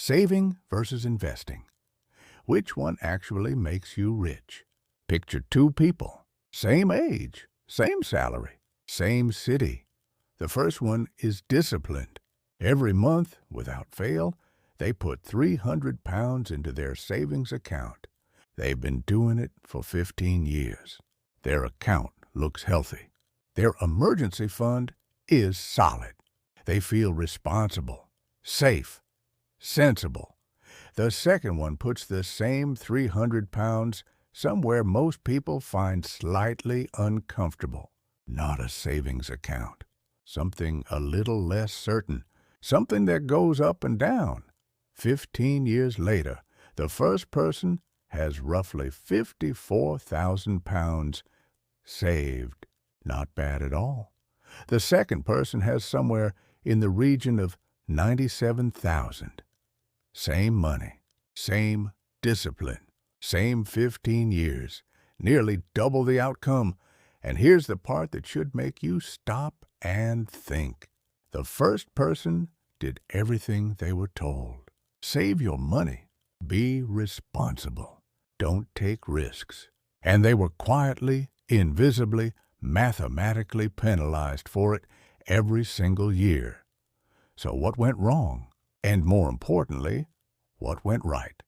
Saving versus investing. Which one actually makes you rich? Picture two people, same age, same salary, same city. The first one is disciplined. Every month, without fail, they put 300 pounds into their savings account. They've been doing it for 15 years. Their account looks healthy. Their emergency fund is solid. They feel responsible, safe, sensible. The second one puts the same 300 pounds somewhere most people find slightly uncomfortable. Not a savings account. Something a little less certain. Something that goes up and down. 15 years later, the first person has roughly 54,000 pounds saved. Not bad at all. The second person has somewhere in the region of 97,000. Same money, same discipline, same 15 years, nearly double the outcome. And here's the part that should make you stop and think. The first person did everything they were told. Save your money. Be responsible. Don't take risks. And they were quietly, invisibly, mathematically penalized for it every single year. So what went wrong? And more importantly, what went right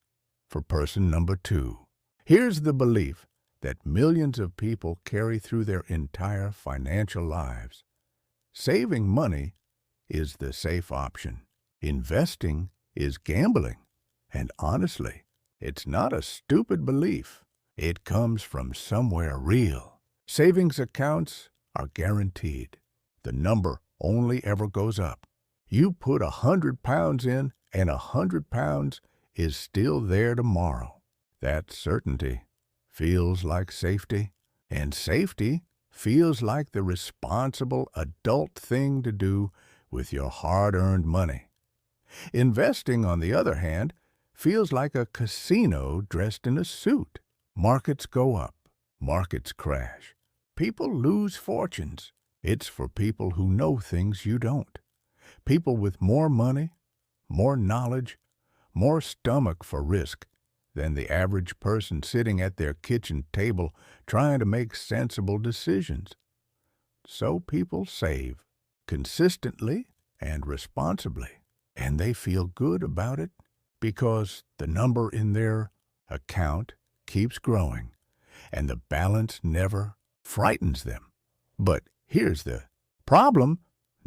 for person number two? Here's the belief that millions of people carry through their entire financial lives. Saving money is the safe option. Investing is gambling. And honestly, it's not a stupid belief. It comes from somewhere real. Savings accounts are guaranteed. The number only ever goes up. You put 100 pounds in, and 100 pounds is still there tomorrow. That certainty feels like safety, and safety feels like the responsible adult thing to do with your hard-earned money. Investing, on the other hand, feels like a casino dressed in a suit. Markets go up, markets crash. People lose fortunes. It's for people who know things you don't. People with more money, more knowledge, more stomach for risk than the average person sitting at their kitchen table trying to make sensible decisions. So people save consistently and responsibly, and they feel good about it because the number in their account keeps growing, and the balance never frightens them. But here's the problem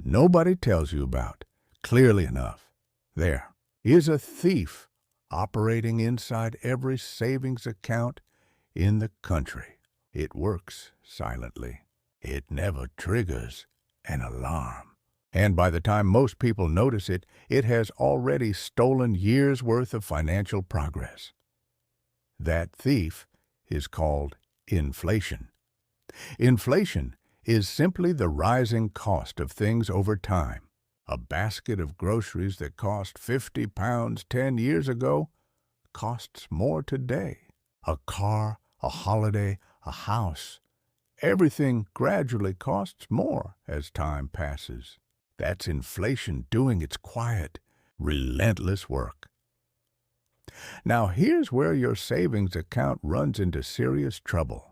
nobody tells you about clearly enough. There is a thief operating inside every savings account in the country. It works silently. It never triggers an alarm. And by the time most people notice it, it has already stolen years' worth of financial progress. That thief is called inflation. Inflation is simply the rising cost of things over time. A basket of groceries that cost 50 pounds 10 years ago costs more today. A car, a holiday, a house. Everything gradually costs more as time passes. That's inflation doing its quiet, relentless work. Now here's where your savings account runs into serious trouble.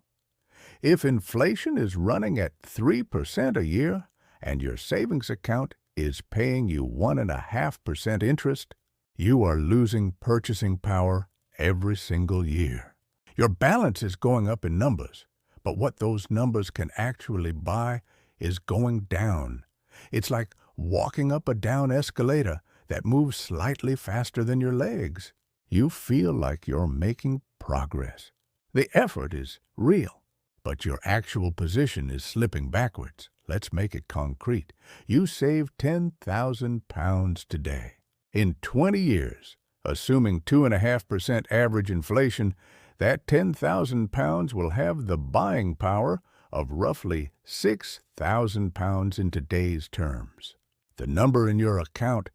If inflation is running at 3% a year and your savings account is paying you 1.5% interest, you are losing purchasing power every single year. Your balance is going up in numbers, but what those numbers can actually buy is going down. It's like walking up a down escalator that moves slightly faster than your legs. You feel like you're making progress. The effort is real, but your actual position is slipping backwards. Let's make it concrete. You save 10,000 pounds today. In 20 years, assuming 2.5% average inflation, that 10,000 pounds will have the buying power of roughly 6,000 pounds in today's terms. The number in your account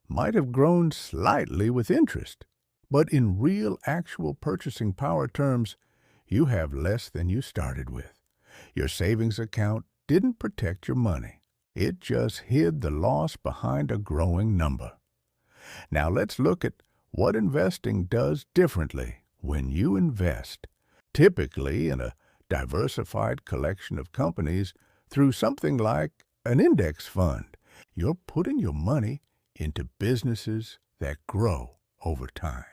might have grown slightly with interest, but in real actual purchasing power terms, you have less than you started with. Your savings account didn't protect your money. It just hid the loss behind a growing number. Now let's look at what investing does differently when you invest, typically in a diversified collection of companies through something like an index fund. You're putting your money into businesses that grow over time.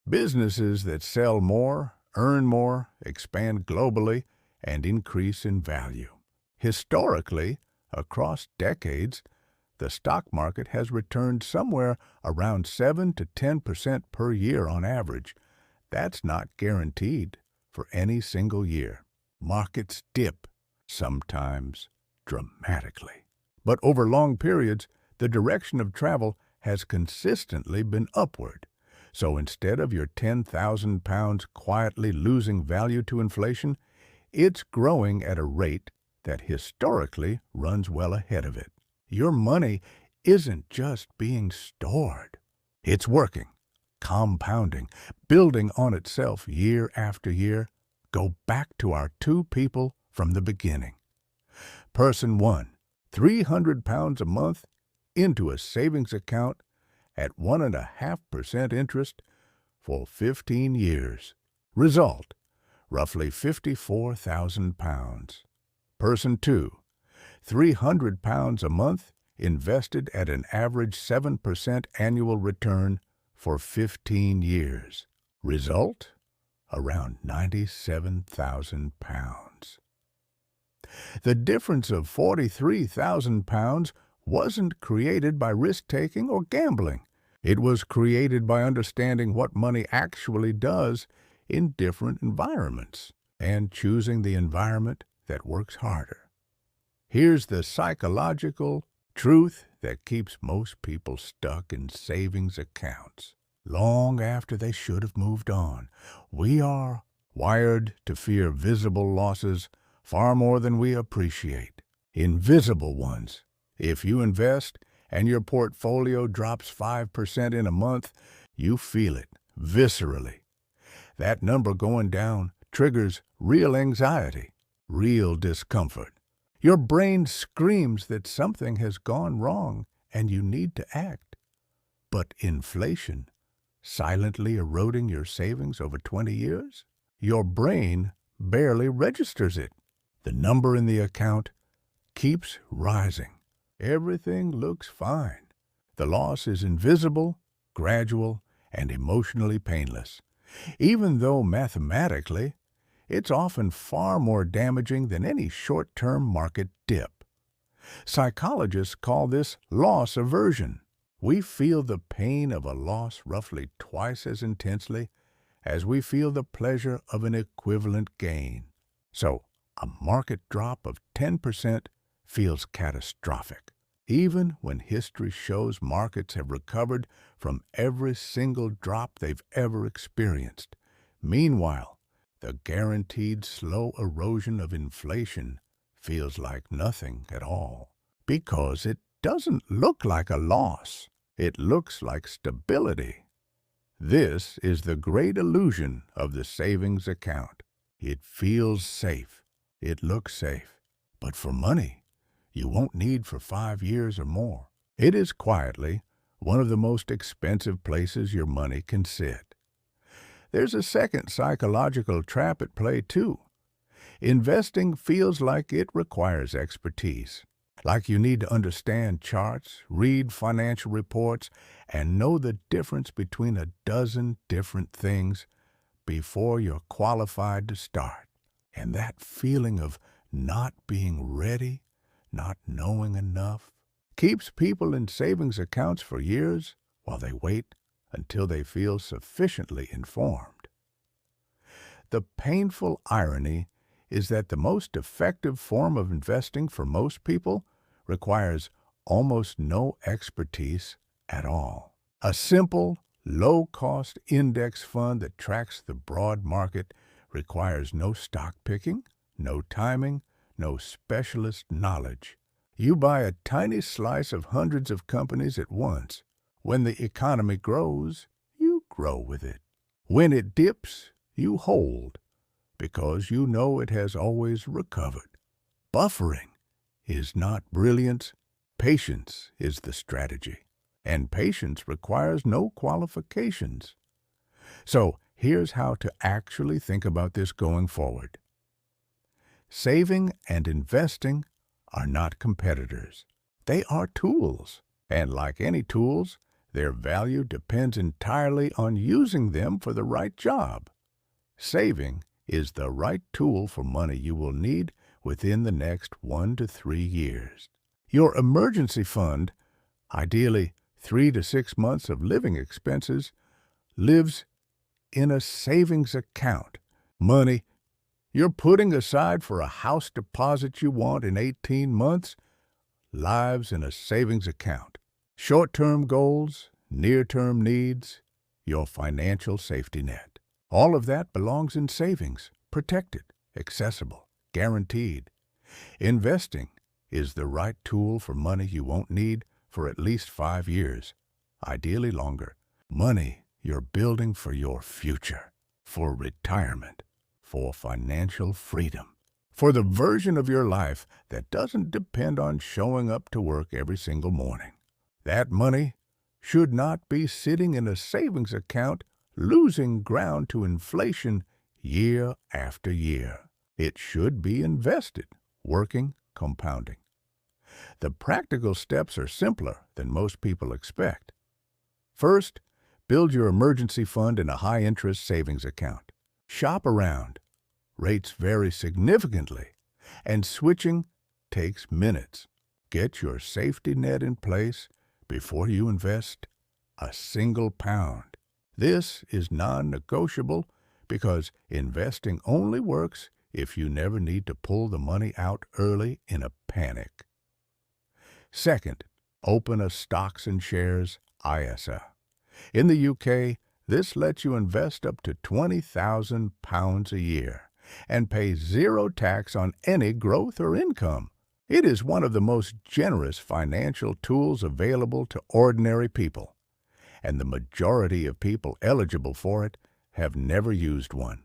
Businesses that sell more, earn more, expand globally, and increase in value. Historically, across decades, the stock market has returned somewhere around 7 to 10% per year on average. That's not guaranteed for any single year. Markets dip, sometimes dramatically. But over long periods, the direction of travel has consistently been upward. So instead of your 10,000 pounds quietly losing value to inflation, it's growing at a rate that historically runs well ahead of it. Your money isn't just being stored. It's working, compounding, building on itself year after year. Go back to our two people from the beginning. Person 1, 300 pounds a month into a savings account at 1.5% interest for 15 years. Result, roughly 54,000 pounds. Person 2, 300 pounds a month invested at an average 7% annual return for 15 years. Result, around 97,000 pounds. The difference of 43,000 pounds wasn't created by risk-taking or gambling. It was created by understanding what money actually does in different environments and choosing the environment that works harder. Here's the psychological truth that keeps most people stuck in savings accounts long after they should have moved on. We are wired to fear visible losses far more than we appreciate. Invisible ones. If you invest and your portfolio drops 5% in a month, you feel it viscerally. That number going down triggers real anxiety, real discomfort. Your brain screams that something has gone wrong and you need to act. But inflation, silently eroding your savings over 20 years? Your brain barely registers it. The number in the account keeps rising. Everything looks fine. The loss is invisible, gradual, and emotionally painless. Even though mathematically, it's often far more damaging than any short-term market dip. Psychologists call this loss aversion. We feel the pain of a loss roughly twice as intensely as we feel the pleasure of an equivalent gain. So, a market drop of 10% feels catastrophic, even when history shows markets have recovered from every single drop they've ever experienced. Meanwhile, the guaranteed slow erosion of inflation feels like nothing at all, because it doesn't look like a loss. It looks like stability. This is the great illusion of the savings account. It feels safe. It looks safe. But for money you won't need for 5 years or more, it is quietly one of the most expensive places your money can sit. There's a second psychological trap at play, too. Investing feels like it requires expertise, like you need to understand charts, read financial reports, and know the difference between a dozen different things before you're qualified to start. And that feeling of not being ready, not knowing enough, keeps people in savings accounts for years while they wait until they feel sufficiently informed. The painful irony is that the most effective form of investing for most people requires almost no expertise at all. A simple, low-cost index fund that tracks the broad market requires no stock picking, no timing, no specialist knowledge. You buy a tiny slice of hundreds of companies at once. When the economy grows, you grow with it. When it dips, you hold, because you know it has always recovered. Buffering is not brilliance. Patience is the strategy. and patience requires no qualifications. So here's how to actually think about this going forward. Saving and investing are not competitors. They are tools, and like any tools, their value depends entirely on using them for the right job. Saving is the right tool for money you will need within the next 1 to 3 years. Your emergency fund, ideally 3 to 6 months of living expenses, lives in a savings account. Money you're putting aside for a house deposit you want in 18 months lives in a savings account. Short-term goals, near-term needs, your financial safety net. All of that belongs in savings, protected, accessible, guaranteed. Investing is the right tool for money you won't need for at least 5 years, ideally longer. Money you're building for your future, for retirement, for financial freedom, for the version of your life that doesn't depend on showing up to work every single morning. That money should not be sitting in a savings account losing ground to inflation year after year. It should be invested, working, compounding. The practical steps are simpler than most people expect. First, build your emergency fund in a high-interest savings account. Shop around. Rates vary significantly, and switching takes minutes. Get your safety net in place before you invest a single pound. This is non-negotiable because investing only works if you never need to pull the money out early in a panic. Second, open a stocks and shares ISA. In the UK, this lets you invest up to £20,000 a year and pay zero tax on any growth or income. It is one of the most generous financial tools available to ordinary people, and the majority of people eligible for it have never used one.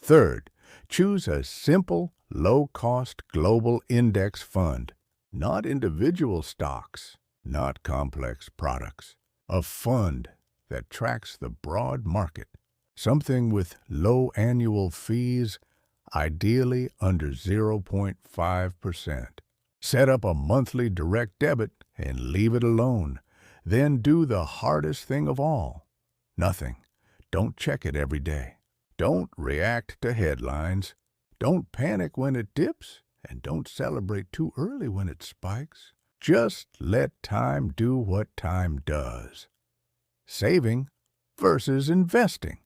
Third, choose a simple, low-cost global index fund, not individual stocks, not complex products. A fund that tracks the broad market, something with low annual fees, ideally under 0.5%. Set up a monthly direct debit and leave it alone. Then do the hardest thing of all. Nothing. Don't check it every day. Don't react to headlines. Don't panic when it dips, and don't celebrate too early when it spikes. Just let time do what time does. Saving versus investing.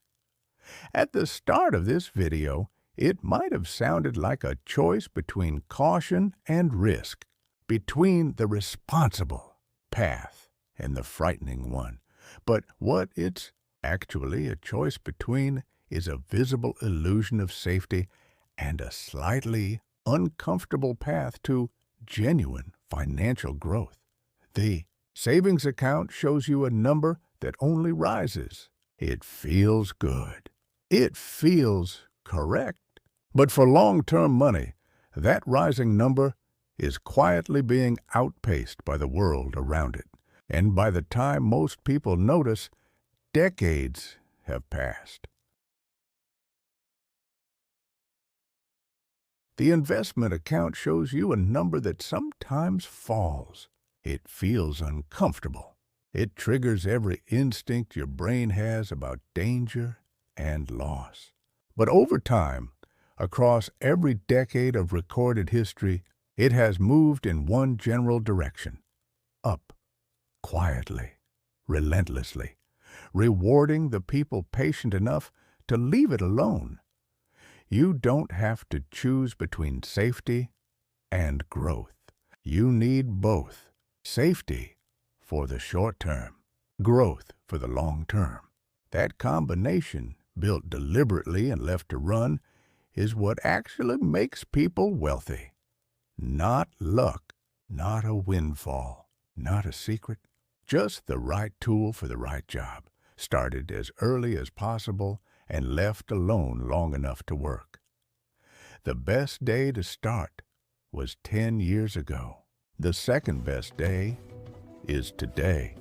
At the start of this video, it might have sounded like a choice between caution and risk, between the responsible path and the frightening one. But what it's actually a choice between is a visible illusion of safety and a slightly uncomfortable path to genuine financial growth. The savings account shows you a number that only rises. It feels good. It feels correct. But for long-term money, that rising number is quietly being outpaced by the world around it. And by the time most people notice, decades have passed. The investment account shows you a number that sometimes falls. It feels uncomfortable. It triggers every instinct your brain has about danger and loss. But over time, across every decade of recorded history, it has moved in one general direction: up, quietly, relentlessly, rewarding the people patient enough to leave it alone. You don't have to choose between safety and growth. You need both. Safety for the short term, growth for the long term. That combination, built deliberately and left to run, is what actually makes people wealthy. Not luck, not a windfall, not a secret, just the right tool for the right job, started as early as possible and left alone long enough to work. The best day to start was 10 years ago. The second best day is today.